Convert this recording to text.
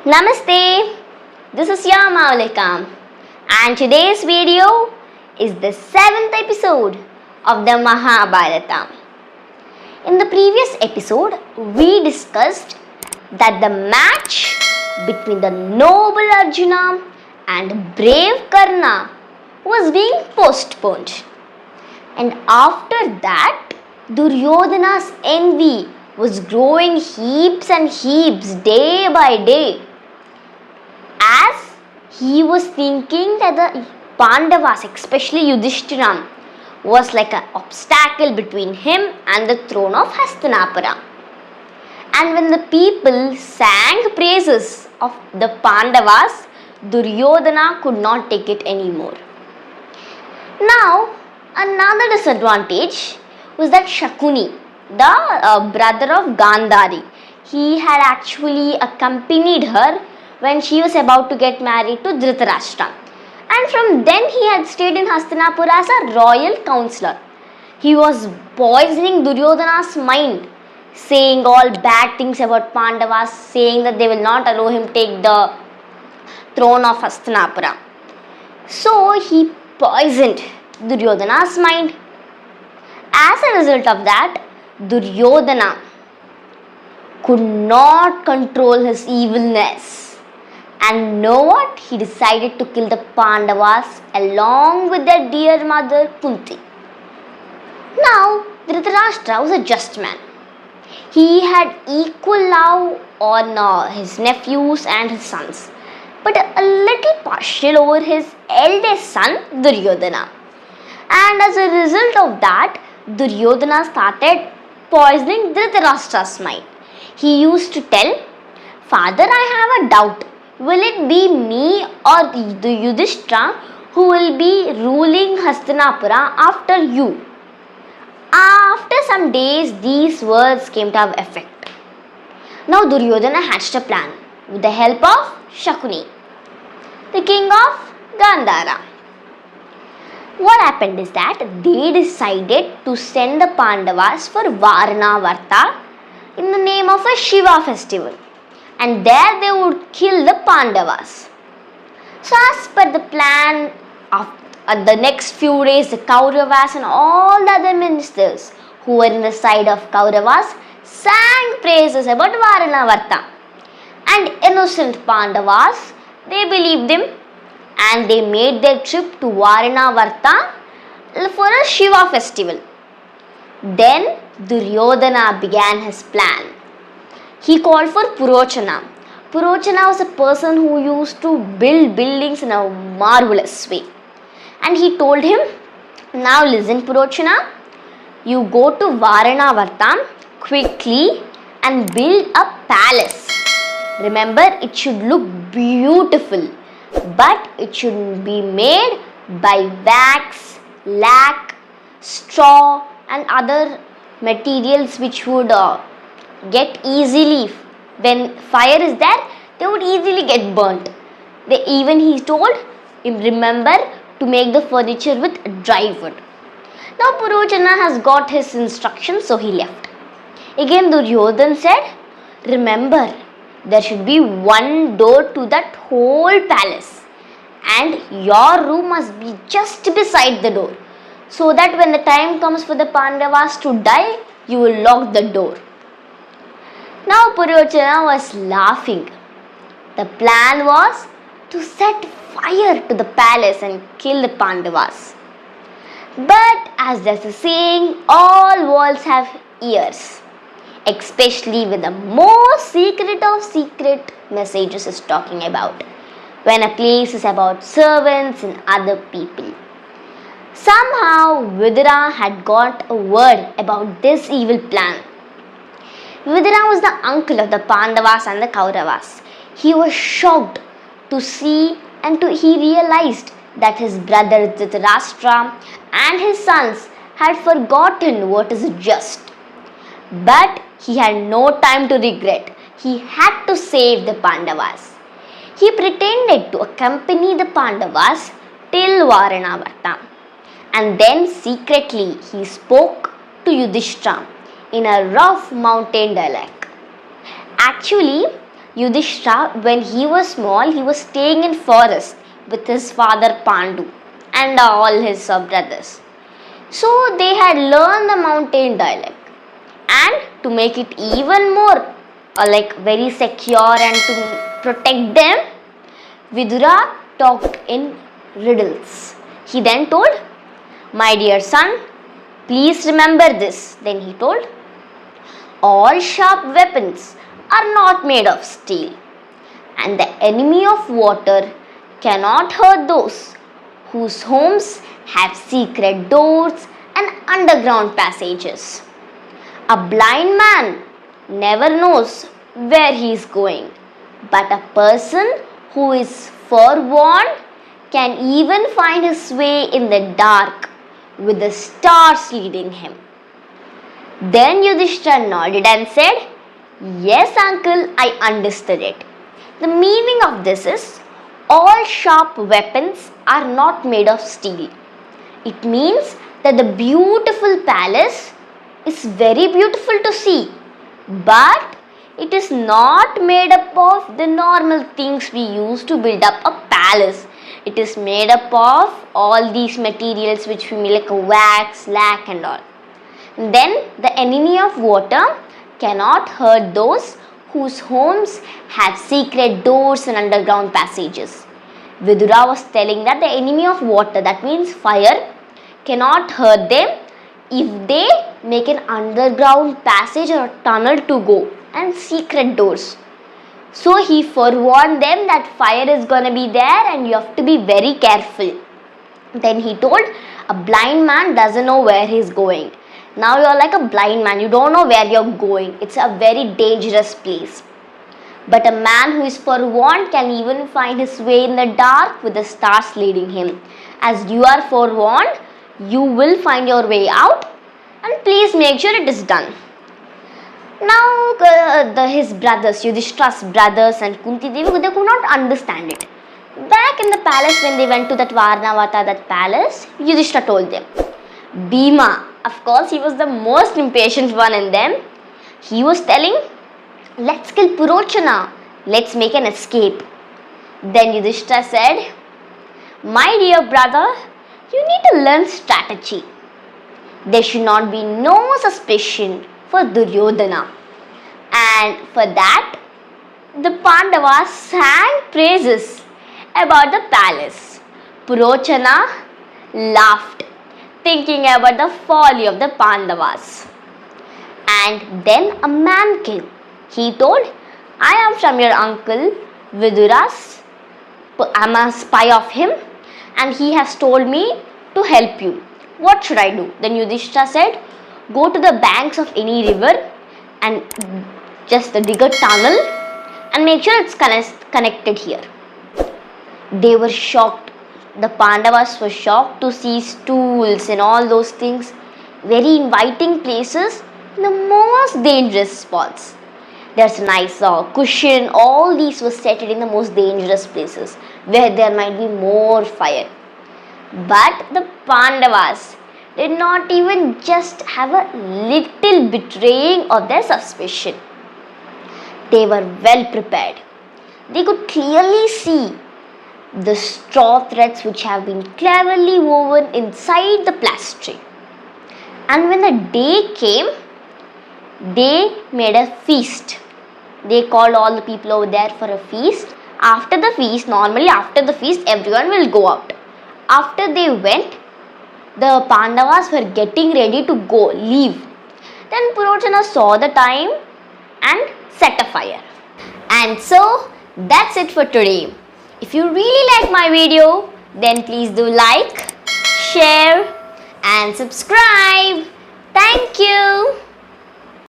Namaste, this is your Mahabharata and today's video is the 7th episode of the Mahabharata. In the previous episode, we discussed that the match between the noble Arjuna and brave Karna was being postponed. And after that, Duryodhana's envy was growing heaps and heaps day by day. As he was thinking that the Pandavas, especially Yudhishthira, was like an obstacle between him and the throne of Hastinapura. And when the people sang praises of the Pandavas, Duryodhana could not take it anymore. Now, another disadvantage was that Shakuni, the brother of Gandhari, he had actually accompanied her when she was about to get married to Dhritarashtra. And from then he had stayed in Hastinapura as a royal counselor. He was poisoning Duryodhana's mind, saying all bad things about Pandavas, saying that they will not allow him take the throne of Hastinapura. So he poisoned Duryodhana's mind. As a result of that, Duryodhana could not control his evilness. And know what? He decided to kill the Pandavas along with their dear mother Kunti. Now, Dhritarashtra was a just man. He had equal love on his nephews and his sons, but a little partial over his eldest son Duryodhana. And as a result of that, Duryodhana started poisoning Dhritarashtra's mind. He used to tell, "Father, I have a doubt. Will it be me or the Yudhishthira who will be ruling Hastinapura after you?" After some days, these words came to have effect. Now Duryodhana hatched a plan with the help of Shakuni, the king of Gandhara. What happened is that they decided to send the Pandavas for Varanavarta in the name of a Shiva festival. And there they would kill the Pandavas. So as per the plan, of the next few days, the Kauravas and all the other ministers who were in the side of Kauravas sang praises about Varanavarta. And innocent Pandavas, they believed them and they made their trip to Varanavarta for a Shiva festival. Then Duryodhana began his plan. He called for Purochana. Purochana was a person who used to build buildings in a marvelous way. And he told him, "Now listen, Purochana, you go to Varanavarta quickly and build a palace. Remember, it should look beautiful, but it should be made by wax, lac, straw and other materials which would get easily, when fire is there, they would easily get burnt." He told him, remember to make the furniture with dry wood. Now Purochana has got his instructions, so he left. Again Duryodhan said, "Remember, there should be one door to that whole palace, and your room must be just beside the door, so that when the time comes for the Pandavas to die, you will lock the door." Now Purochana was laughing. The plan was to set fire to the palace and kill the Pandavas. But as there's a saying, all walls have ears, especially when the most secret of secret messages is talking about, when a place is about servants and other people. Somehow Vidura had got a word about this evil plan. Vidura was the uncle of the Pandavas and the Kauravas. He was shocked to see and he realized that his brother Dhritarashtra and his sons had forgotten what is just. But he had no time to regret. He had to save the Pandavas. He pretended to accompany the Pandavas till Varanavarta. And then secretly he spoke to Yudhishthira in a rough mountain dialect. Actually, Yudhishthira, when he was small, he was staying in forest with his father Pandu and all his brothers. So they had learned the mountain dialect, and to make it even more very secure and to protect them, Vidura talked in riddles. He then told, "My dear son, please remember this." Then he told, "All sharp weapons are not made of steel, and the enemy of water cannot hurt those whose homes have secret doors and underground passages. A blind man never knows where he is going, but a person who is forewarned can even find his way in the dark with the stars leading him." Then Yudhishthira nodded and said, "Yes, uncle, I understood it. The meaning of this is, all sharp weapons are not made of steel. It means that the beautiful palace is very beautiful to see, but it is not made up of the normal things we use to build up a palace. It is made up of all these materials which we make like wax, lac and all. Then the enemy of water cannot hurt those whose homes have secret doors and underground passages." Vidura was telling that the enemy of water, that means fire, cannot hurt them if they make an underground passage or a tunnel to go and secret doors. So he forewarned them that fire is gonna be there and you have to be very careful. Then he told, a blind man doesn't know where he's going. Now you're like a blind man, you don't know where you're going. It's a very dangerous place. But a man who is forewarned can even find his way in the dark with the stars leading him. As you are forewarned, you will find your way out, and please make sure it is done. Now his brothers, Yudhishthira's brothers and Kunti Devi, they could not understand it. Back in the palace, when they went to that Varanavarta, that palace, Yudhishthira told them. Bhima, of course, he was the most impatient one in them. He was telling, "Let's kill Purochana. Let's make an escape." Then Yudhishthira said, "My dear brother, you need to learn strategy. There should not be no suspicion for Duryodhana." And for that, the Pandavas sang praises about the palace. Purochana laughed, thinking about the folly of the Pandavas. And then a man came. He told, "I am from your uncle Vidura's. I am a spy of him, and he has told me to help you. What should I do?" Then Yudhishthira said, "Go to the banks of any river and just dig a tunnel and make sure it's connected here." They were shocked. The Pandavas were shocked to see stools and all those things, very inviting places, in the most dangerous spots. There's a nice cushion, all these were set in the most dangerous places where there might be more fire. But the Pandavas did not even just have a little betraying of their suspicion. They were well prepared. They could clearly see the straw threads which have been cleverly woven inside the plastering. And when the day came, they made a feast. They called all the people over there for a feast. After the feast, normally after the feast, everyone will go out. After they went, the Pandavas were getting ready to go, leave. Then Purochana saw the time and set a fire. And so, that's it for today. If you really like my video, then please do like, share and subscribe. Thank you.